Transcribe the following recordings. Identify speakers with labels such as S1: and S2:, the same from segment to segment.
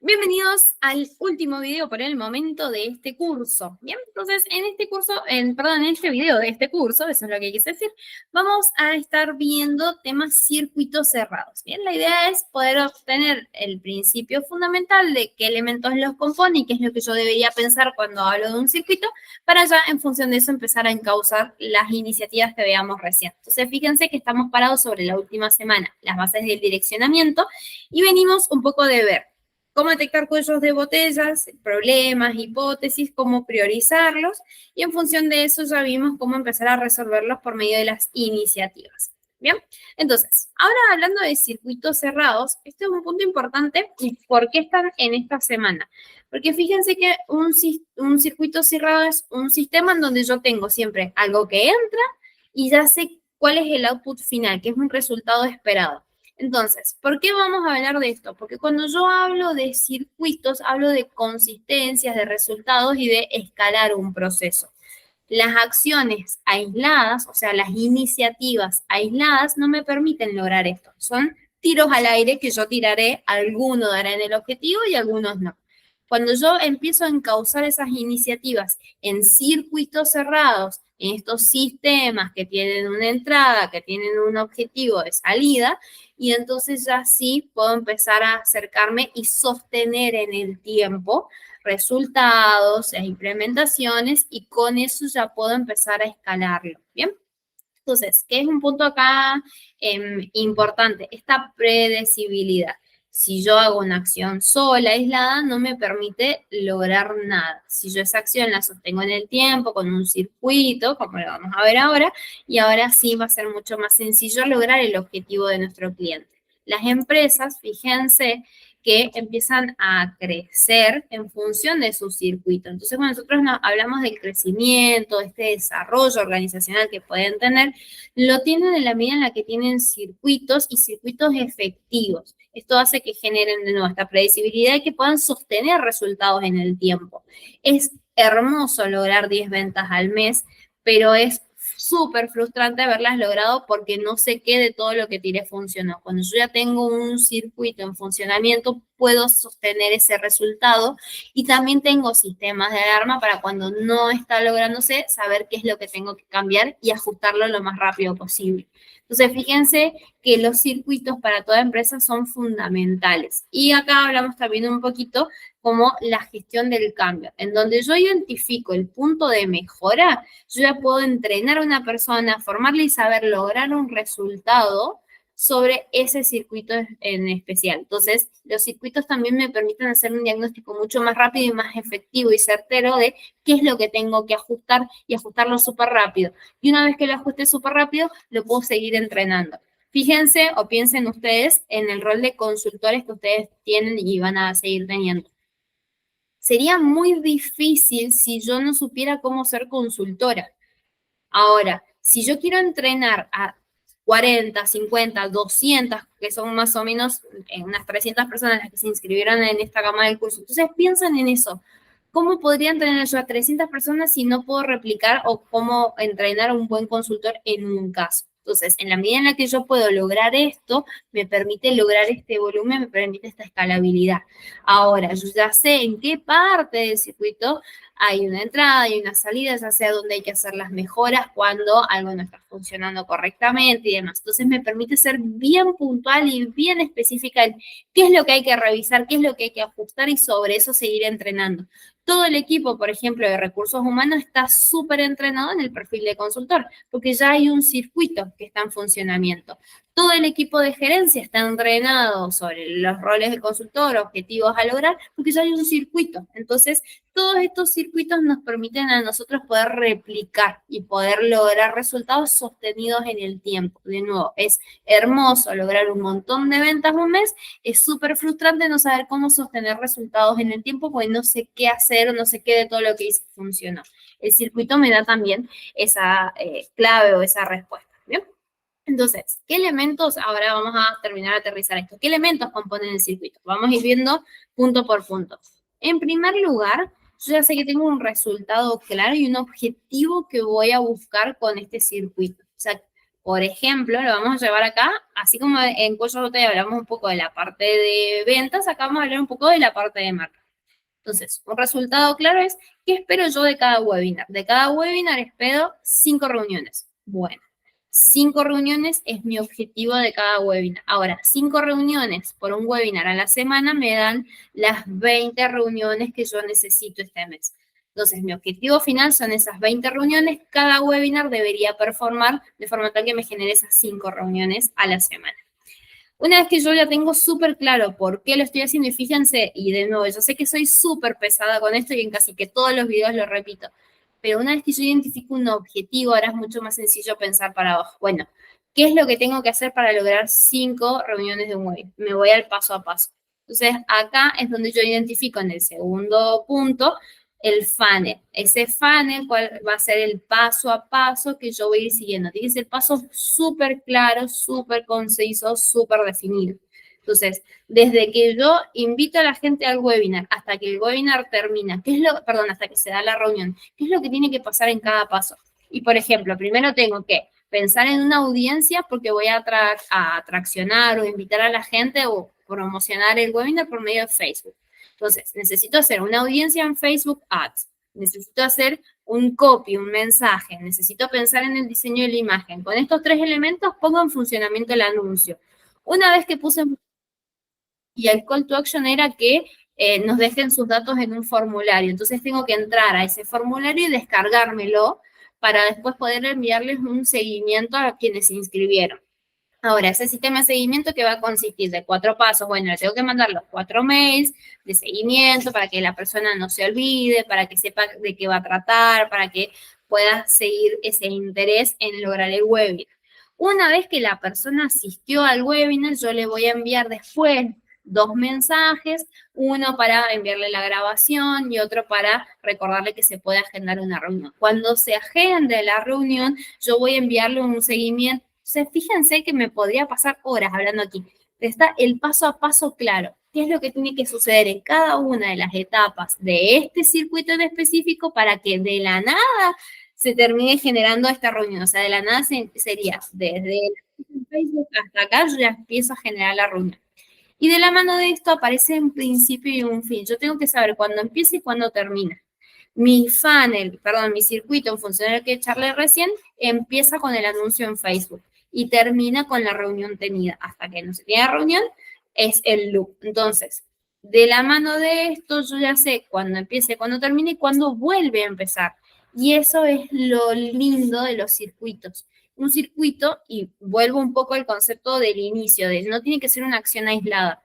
S1: Bienvenidos al último video por el momento de este curso. Bien, entonces en este curso, en este video de este curso, eso es lo que quise decir, vamos a estar viendo temas circuitos cerrados. Bien, la idea es poder obtener el principio fundamental de qué elementos los compone y qué es lo que yo debería pensar cuando hablo de un circuito, para ya en función de eso empezar a encauzar las iniciativas que veamos recién. Entonces fíjense que estamos parados sobre la última semana, las bases del direccionamiento, y venimos un poco de ver cómo detectar cuellos de botellas, problemas, hipótesis, cómo priorizarlos, y en función de eso ya vimos cómo empezar a resolverlos por medio de las iniciativas. Bien, entonces, ahora hablando de circuitos cerrados, este es un punto importante. ¿Y por qué están en esta semana? Porque fíjense que un circuito cerrado es un sistema en donde yo tengo siempre algo que entra y ya sé cuál es el output final, que es un resultado esperado. Entonces, ¿por qué vamos a hablar de esto? Porque cuando yo hablo de circuitos, hablo de consistencias, de resultados y de escalar un proceso. Las acciones aisladas, o sea, las iniciativas aisladas, no me permiten lograr esto. Son tiros al aire que yo tiraré, algunos darán el objetivo y algunos no. Cuando yo empiezo a encauzar esas iniciativas en circuitos cerrados, en estos sistemas que tienen una entrada, que tienen un objetivo de salida, y entonces ya sí puedo empezar a acercarme y sostener en el tiempo resultados e implementaciones, y con eso ya puedo empezar a escalarlo. Bien. Entonces, ¿qué es un punto acá importante? Esta predecibilidad. Si yo hago una acción sola, aislada, no me permite lograr nada. Si yo esa acción la sostengo en el tiempo, con un circuito, como lo vamos a ver ahora, y ahora sí va a ser mucho más sencillo lograr el objetivo de nuestro cliente. Las empresas, fíjense, que empiezan a crecer en función de su circuito. Entonces, cuando nosotros hablamos del crecimiento, este desarrollo organizacional que pueden tener, lo tienen en la medida en la que tienen circuitos y circuitos efectivos. Esto hace que generen de nuevo esta predecibilidad y que puedan sostener resultados en el tiempo. Es hermoso lograr 10 ventas al mes, pero es súper frustrante haberlas logrado porque no sé qué de todo lo que tiré funcionó. Cuando yo ya tengo un circuito en funcionamiento, puedo sostener ese resultado, y también tengo sistemas de alarma para cuando no está lográndose, saber qué es lo que tengo que cambiar y ajustarlo lo más rápido posible. Entonces, fíjense que los circuitos para toda empresa son fundamentales. Y acá hablamos también un poquito como la gestión del cambio, en donde yo identifico el punto de mejora, yo ya puedo entrenar a una persona, formarla y saber lograr un resultado sobre ese circuito en especial. Entonces, los circuitos también me permiten hacer un diagnóstico mucho más rápido y más efectivo y certero de qué es lo que tengo que ajustar, y ajustarlo súper rápido. Y una vez que lo ajuste súper rápido, lo puedo seguir entrenando. Fíjense o piensen ustedes en el rol de consultores que ustedes tienen y van a seguir teniendo. Sería muy difícil si yo no supiera cómo ser consultora. Ahora, si yo quiero entrenar a 40, 50, 200, que son más o menos unas 300 personas las que se inscribieron en esta gama del curso, entonces piensan en eso. ¿Cómo podría entrenar yo a 300 personas si no puedo replicar, o cómo entrenar a un buen consultor en un caso? Entonces, en la medida en la que yo puedo lograr esto, me permite lograr este volumen, me permite esta escalabilidad. Ahora, yo ya sé en qué parte del circuito hay una entrada y una salida, ya sé dónde hay que hacer las mejoras cuando algo no está funcionando correctamente y demás. Entonces, me permite ser bien puntual y bien específica en qué es lo que hay que revisar, qué es lo que hay que ajustar, y sobre eso seguir entrenando. Todo el equipo, por ejemplo, de recursos humanos está súper entrenado en el perfil de consultor, porque ya hay un circuito que está en funcionamiento. Todo el equipo de gerencia está entrenado sobre los roles de consultor, objetivos a lograr, porque ya hay un circuito. Entonces, todos estos circuitos nos permiten a nosotros poder replicar y poder lograr resultados sostenidos en el tiempo. De nuevo, es hermoso lograr un montón de ventas un mes, es súper frustrante no saber cómo sostener resultados en el tiempo, porque no sé qué hacer o no sé qué de todo lo que hice funcionó. El circuito me da también esa clave o esa respuesta. ¿Bien? Entonces, ¿qué elementos? Ahora vamos a terminar de aterrizar esto. ¿Qué elementos componen el circuito? Vamos a ir viendo punto por punto. En primer lugar, yo ya sé que tengo un resultado claro y un objetivo que voy a buscar con este circuito. O sea, Por ejemplo, lo vamos a llevar acá, así como en Cuello de Botella hablamos un poco de la parte de ventas, acá vamos a hablar un poco de la parte de marca. Entonces, un resultado claro es, ¿qué espero yo de cada webinar? De cada webinar espero 5 reuniones. Bueno, 5 reuniones es mi objetivo de cada webinar. Ahora, 5 reuniones por un webinar a la semana me dan las 20 reuniones que yo necesito este mes. Entonces, mi objetivo final son esas 20 reuniones. Cada webinar debería performar de forma tal que me genere esas 5 reuniones a la semana. Una vez que yo ya tengo súper claro por qué lo estoy haciendo, y fíjense, y de nuevo, yo sé que soy súper pesada con esto y en casi que todos los videos lo repito, pero una vez que yo identifico un objetivo, ahora es mucho más sencillo pensar para abajo. Bueno, ¿qué es lo que tengo que hacer para lograr 5 reuniones de un webinar? Me voy al paso a paso. Entonces, acá es donde yo identifico en el segundo punto el funnel. Ese funnel, ¿cuál va a ser el paso a paso que yo voy a ir siguiendo? Tiene que ser pasos súper claros, súper concisos, súper definidos. Entonces, desde que yo invito a la gente al webinar hasta que el webinar termina, hasta que se da la reunión, ¿qué es lo que tiene que pasar en cada paso? Y, por ejemplo, primero tengo que pensar en una audiencia porque voy a atraccionar o invitar a la gente o promocionar el webinar por medio de Facebook. Entonces, necesito hacer una audiencia en Facebook Ads, necesito hacer un copy, un mensaje, necesito pensar en el diseño de la imagen. Con estos 3 elementos pongo en funcionamiento el anuncio. Una vez que puse, y el call to action era que nos dejen sus datos en un formulario. Entonces tengo que entrar a ese formulario y descargármelo para después poder enviarles un seguimiento a quienes se inscribieron. Ahora, ese sistema de seguimiento que va a consistir de 4 pasos. Bueno, le tengo que mandar los 4 mails de seguimiento para que la persona no se olvide, para que sepa de qué va a tratar, para que pueda seguir ese interés en lograr el webinar. Una vez que la persona asistió al webinar, yo le voy a enviar después 2 mensajes, uno para enviarle la grabación y otro para recordarle que se puede agendar una reunión. Cuando se agende la reunión, yo voy a enviarle un seguimiento. Entonces, fíjense que me podría pasar horas hablando aquí. Está el paso a paso claro. ¿Qué es lo que tiene que suceder en cada una de las etapas de este circuito en específico para que de la nada se termine generando esta reunión? O sea, de la nada sería desde Facebook hasta acá, yo ya empiezo a generar la reunión. Y de la mano de esto aparece un principio y un fin. Yo tengo que saber cuándo empieza y cuándo termina. Mi funnel, perdón, mi circuito en función del que charlé recién, empieza con el anuncio en Facebook y termina con la reunión tenida. Hasta que no se tiene reunión, es el loop. Entonces, de la mano de esto, yo ya sé cuándo empieza y cuándo termina y cuándo vuelve a empezar. Y eso es lo lindo de los circuitos. Un circuito, y vuelvo un poco al concepto del inicio, de no tiene que ser una acción aislada.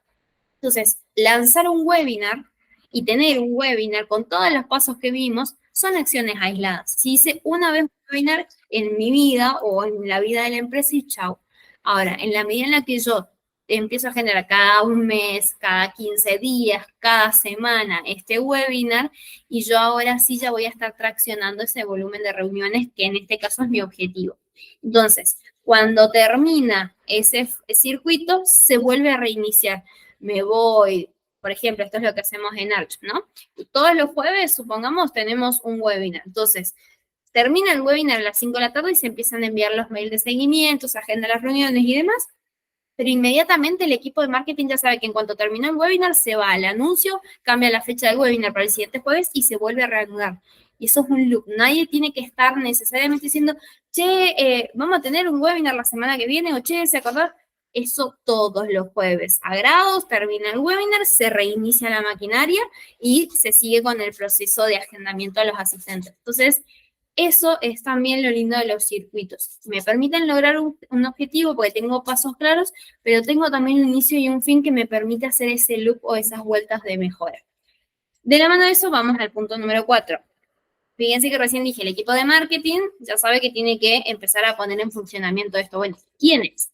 S1: Entonces, lanzar un webinar y tener un webinar con todos los pasos que vimos son acciones aisladas. Si hice una vez un webinar en mi vida o en la vida de la empresa y chao. Ahora, en la medida en la que yo empiezo a generar cada un mes, cada 15 días, cada semana este webinar, y yo ahora sí ya voy a estar traccionando ese volumen de reuniones que en este caso es mi objetivo. Entonces, cuando termina ese circuito, se vuelve a reiniciar. Me voy, por ejemplo, esto es lo que hacemos en Arch, ¿no? Todos los jueves, supongamos, tenemos un webinar. Entonces, termina el webinar a las 5 de la tarde y se empiezan a enviar los mails de seguimiento, se agenda las reuniones y demás, pero inmediatamente el equipo de marketing ya sabe que en cuanto terminó el webinar, se va al anuncio, cambia la fecha del webinar para el siguiente jueves y se vuelve a reanudar. Y eso es un loop. Nadie tiene que estar necesariamente diciendo, che, vamos a tener un webinar la semana que viene, o che, ¿se acordó? Eso todos los jueves. A grados, termina el webinar, se reinicia la maquinaria y se sigue con el proceso de agendamiento a los asistentes. Entonces, eso es también lo lindo de los circuitos. Me permiten lograr un objetivo porque tengo pasos claros, pero tengo también un inicio y un fin que me permite hacer ese loop o esas vueltas de mejora. De la mano de eso, vamos al punto número 4. Fíjense que recién dije, el equipo de marketing ya sabe que tiene que empezar a poner en funcionamiento esto. Bueno, ¿quiénes?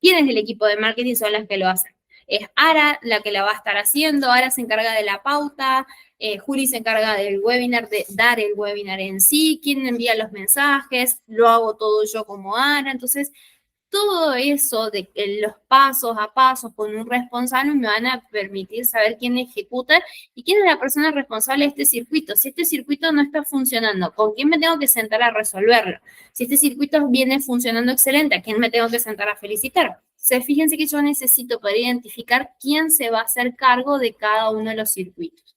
S1: ¿Quiénes del equipo de marketing son las que lo hacen? Es Ara la que la va a estar haciendo, Ara se encarga de la pauta, Juli se encarga del webinar, de dar el webinar en sí, quién envía los mensajes, lo hago todo yo como Ara. Entonces, Todo eso de que los pasos a pasos con un responsable me van a permitir saber quién ejecuta y quién es la persona responsable de este circuito. Si este circuito no está funcionando, ¿con quién me tengo que sentar a resolverlo? Si este circuito viene funcionando excelente, ¿a quién me tengo que sentar a felicitar? Fíjense que yo necesito poder identificar quién se va a hacer cargo de cada uno de los circuitos.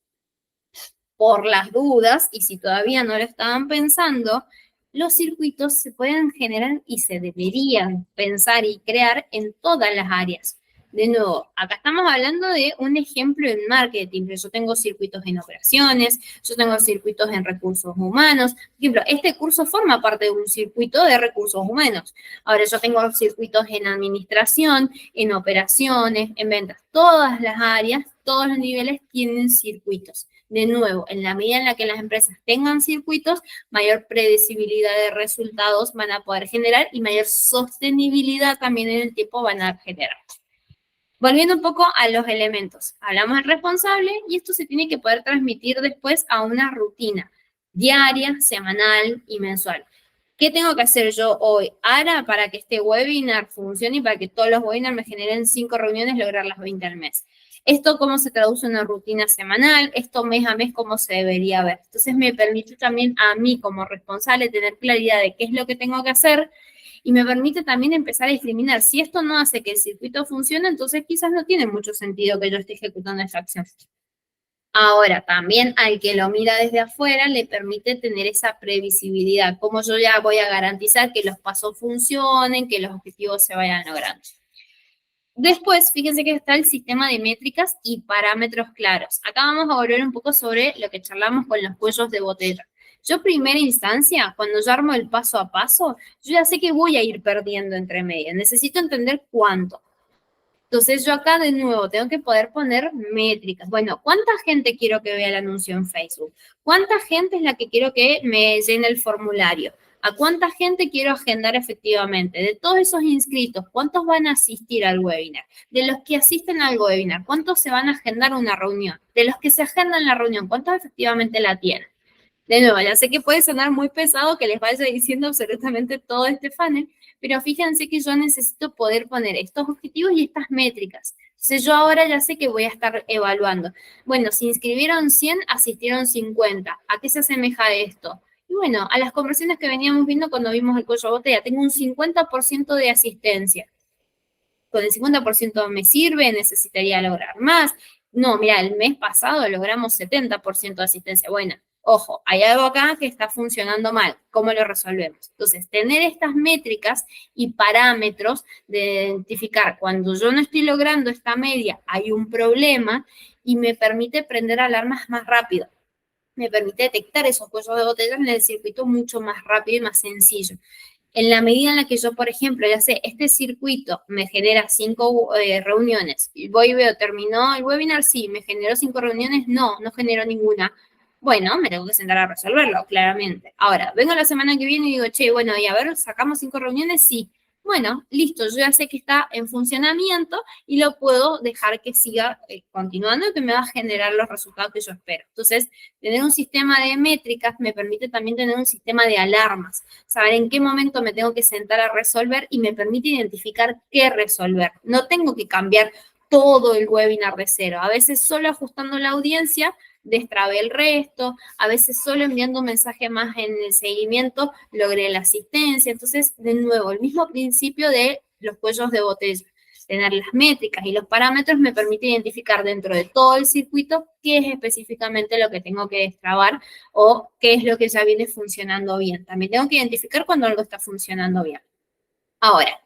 S1: Por las dudas, y si todavía no lo estaban pensando, los circuitos se pueden generar y se deberían pensar y crear en todas las áreas. De nuevo, acá estamos hablando de un ejemplo en marketing, pero yo tengo circuitos en operaciones, yo tengo circuitos en recursos humanos. Por ejemplo, este curso forma parte de un circuito de recursos humanos. Ahora yo tengo circuitos en administración, en operaciones, en ventas. Todas las áreas, todos los niveles tienen circuitos. De nuevo, en la medida en la que las empresas tengan circuitos, mayor predecibilidad de resultados van a poder generar y mayor sostenibilidad también en el tiempo van a generar. Volviendo un poco a los elementos, hablamos del responsable y esto se tiene que poder transmitir después a una rutina diaria, semanal y mensual. ¿Qué tengo que hacer yo hoy, Ara, para que este webinar funcione y para que todos los webinars me generen 5 reuniones, lograr las 20 al mes? Esto cómo se traduce en una rutina semanal, esto mes a mes cómo se debería ver. Entonces me permite también a mí como responsable tener claridad de qué es lo que tengo que hacer y me permite también empezar a discriminar. Si esto no hace que el circuito funcione, entonces quizás no tiene mucho sentido que yo esté ejecutando esta acción. Ahora, también al que lo mira desde afuera le permite tener esa previsibilidad, como yo ya voy a garantizar que los pasos funcionen, que los objetivos se vayan logrando. Después, fíjense que está el sistema de métricas y parámetros claros. Acá vamos a volver un poco sobre lo que charlamos con los cuellos de botella. Yo, primera instancia, cuando yo armo el paso a paso, yo ya sé que voy a ir perdiendo entre medias. Necesito entender cuánto. Entonces yo acá de nuevo tengo que poder poner métricas. Bueno, ¿cuánta gente quiero que vea el anuncio en Facebook? ¿Cuánta gente es la que quiero que me llene el formulario? ¿A cuánta gente quiero agendar efectivamente? De todos esos inscritos, ¿cuántos van a asistir al webinar? De los que asisten al webinar, ¿cuántos se van a agendar una reunión? De los que se agendan la reunión, ¿cuántos efectivamente la tienen? De nuevo, ya sé que puede sonar muy pesado que les vaya diciendo absolutamente todo este funnel, pero fíjense que yo necesito poder poner estos objetivos y estas métricas. Entonces yo ahora ya sé que voy a estar evaluando. Bueno, si inscribieron 100, asistieron 50. ¿A qué se asemeja esto? Y bueno, a las conversiones que veníamos viendo cuando vimos el cuello de botella, tengo un 50% de asistencia. Con el 50% me sirve, necesitaría lograr más. No, mira, el mes pasado logramos 70% de asistencia. Bueno, ojo, hay algo acá que está funcionando mal. ¿Cómo lo resolvemos? Entonces, tener estas métricas y parámetros de identificar cuando yo no estoy logrando esta media, hay un problema y me permite prender alarmas más rápido. Me permite detectar esos cuellos de botella en el circuito mucho más rápido y más sencillo. En la medida en la que yo, por ejemplo, ya sé, este circuito me genera 5 reuniones, y voy y veo, terminó el webinar, sí, me generó 5 reuniones, no, no generó ninguna. Bueno, me tengo que sentar a resolverlo, claramente. Ahora, vengo la semana que viene y digo, che, bueno, y a ver, ¿sacamos 5 reuniones? Sí. Bueno, listo, yo ya sé que está en funcionamiento y lo puedo dejar que siga continuando y que me va a generar los resultados que yo espero. Entonces, tener un sistema de métricas me permite también tener un sistema de alarmas, saber en qué momento me tengo que sentar a resolver y me permite identificar qué resolver. No tengo que cambiar todo el webinar de cero. A veces solo ajustando la audiencia destrabé el resto, a veces solo enviando un mensaje más en el seguimiento logré la asistencia. Entonces, de nuevo, el mismo principio de los cuellos de botella. Tener las métricas y los parámetros me permite identificar dentro de todo el circuito qué es específicamente lo que tengo que destrabar o qué es lo que ya viene funcionando bien. También tengo que identificar cuando algo está funcionando bien. Ahora,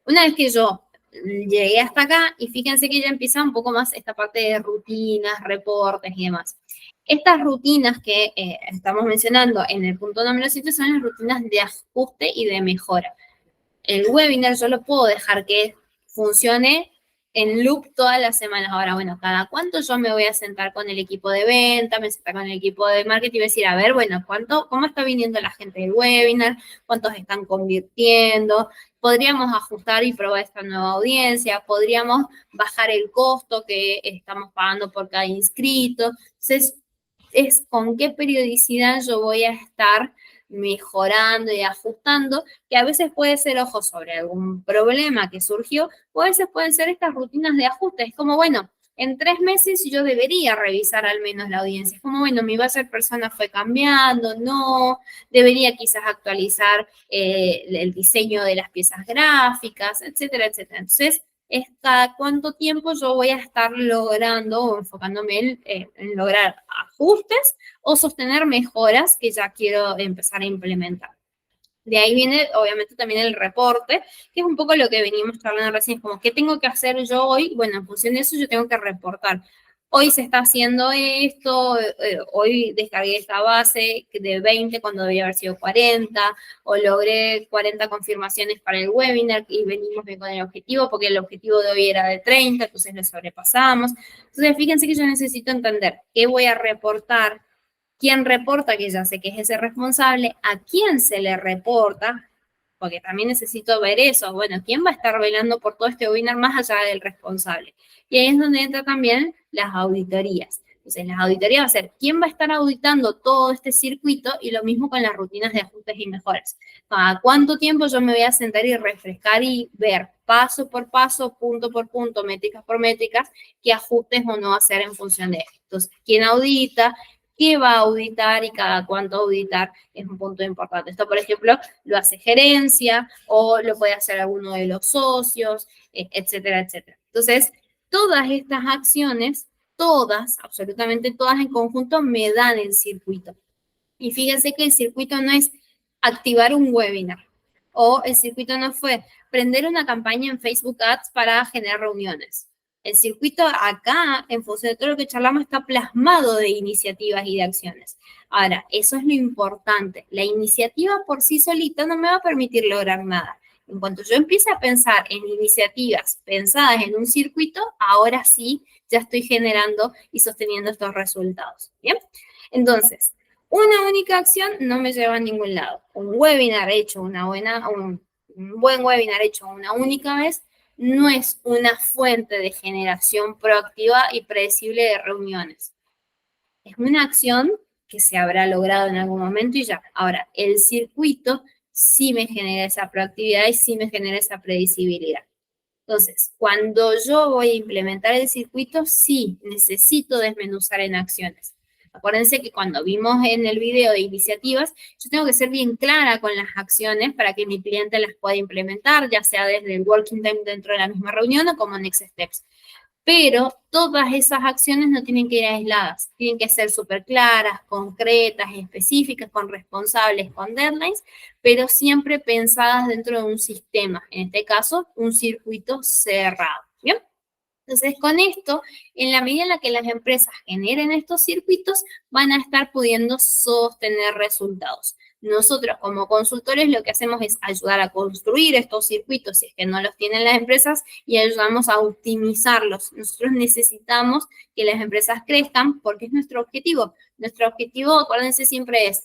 S1: una vez que yo llegué hasta acá, y fíjense que ya empieza un poco más esta parte de rutinas, reportes y demás. Estas rutinas que estamos mencionando en el punto número 7 son las rutinas de ajuste y de mejora. El webinar yo lo puedo dejar que funcione en loop todas las semanas. Ahora, bueno, cada cuánto yo me voy a sentar con el equipo de venta, me sentar con el equipo de marketing y decir, a ver, bueno, ¿cómo está viniendo la gente del webinar? ¿Cuántos están convirtiendo? Podríamos ajustar y probar esta nueva audiencia, podríamos bajar el costo que estamos pagando por cada inscrito. Entonces, es con qué periodicidad yo voy a estar mejorando y ajustando, que a veces puede ser, ojo, sobre algún problema que surgió, o a veces pueden ser estas rutinas de ajuste. Es como, bueno, en 3 meses yo debería revisar al menos la audiencia. Es como, bueno, mi base de personas fue cambiando, no, debería quizás actualizar el diseño de las piezas gráficas, etcétera, etcétera. Entonces, es cada cuánto tiempo yo voy a estar logrando o enfocándome en lograr ajustes o sostener mejoras que ya quiero empezar a implementar. De ahí viene, obviamente, también el reporte, que es un poco lo que venimos charlando recién, es como, ¿qué tengo que hacer yo hoy? Bueno, en función de eso yo tengo que reportar. Hoy se está haciendo esto, hoy descargué esta base de 20 cuando debía haber sido 40, o logré 40 confirmaciones para el webinar y venimos bien con el objetivo, porque el objetivo de hoy era de 30, entonces lo sobrepasamos. Entonces, fíjense que yo necesito entender qué voy a reportar, quién reporta, que ya sé que es ese responsable, a quién se le reporta, porque también necesito ver eso, bueno, quién va a estar velando por todo este webinar más allá del responsable. Y ahí es donde entra también las auditorías. Entonces, las auditorías va a ser quién va a estar auditando todo este circuito y lo mismo con las rutinas de ajustes y mejoras. ¿Cada cuánto tiempo yo me voy a sentar y refrescar y ver paso por paso, punto por punto, métricas por métricas, qué ajustes o no hacer en función de esto? Entonces, ¿quién audita? ¿Qué va a auditar y cada cuánto auditar? Es un punto importante. Esto, por ejemplo, lo hace gerencia o lo puede hacer alguno de los socios, etcétera, etcétera. Entonces, todas estas acciones, todas, absolutamente todas en conjunto, me dan el circuito. Y fíjense que el circuito no es activar un webinar o el circuito no fue prender una campaña en Facebook Ads para generar reuniones. El circuito acá, en función de todo lo que charlamos, está plasmado de iniciativas y de acciones. Ahora, eso es lo importante. La iniciativa por sí solita no me va a permitir lograr nada. En cuanto yo empiece a pensar en iniciativas pensadas en un circuito, ahora sí ya estoy generando y sosteniendo estos resultados. ¿Bien? Entonces, una única acción no me lleva a ningún lado. Un webinar hecho, un buen webinar hecho una única vez no es una fuente de generación proactiva y predecible de reuniones. Es una acción que se habrá logrado en algún momento y ya. Ahora, el circuito sí me genera esa proactividad y sí me genera esa predecibilidad. Entonces, cuando yo voy a implementar el circuito, sí necesito desmenuzar en acciones. Acuérdense que cuando vimos en el video de iniciativas, yo tengo que ser bien clara con las acciones para que mi cliente las pueda implementar, ya sea desde el working time dentro de la misma reunión o como next steps. Pero todas esas acciones no tienen que ir aisladas, tienen que ser súper claras, concretas, específicas, con responsables, con deadlines, pero siempre pensadas dentro de un sistema, en este caso, un circuito cerrado. ¿Bien? Entonces, con esto, en la medida en la que las empresas generen estos circuitos, van a estar pudiendo sostener resultados. Nosotros como consultores lo que hacemos es ayudar a construir estos circuitos, si es que no los tienen las empresas, y ayudamos a optimizarlos. Nosotros necesitamos que las empresas crezcan porque es nuestro objetivo. Nuestro objetivo, acuérdense, siempre es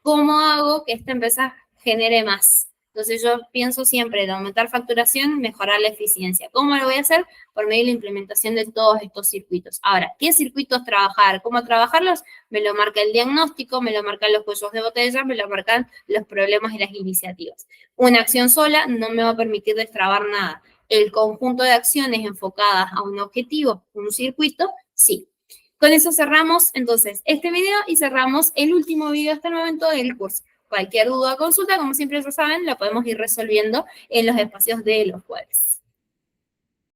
S1: ¿cómo hago que esta empresa genere más? Entonces yo pienso siempre en aumentar facturación, mejorar la eficiencia. ¿Cómo lo voy a hacer? Por medio de la implementación de todos estos circuitos. Ahora, ¿qué circuitos trabajar? ¿Cómo trabajarlos? Me lo marca el diagnóstico, me lo marcan los cuellos de botella, me lo marcan los problemas y las iniciativas. Una acción sola no me va a permitir destrabar nada. El conjunto de acciones enfocadas a un objetivo, un circuito, sí. Con eso cerramos entonces este video y cerramos el último video hasta el momento del curso. Cualquier duda o consulta, como siempre ya saben, la podemos ir resolviendo en los espacios de los jueves.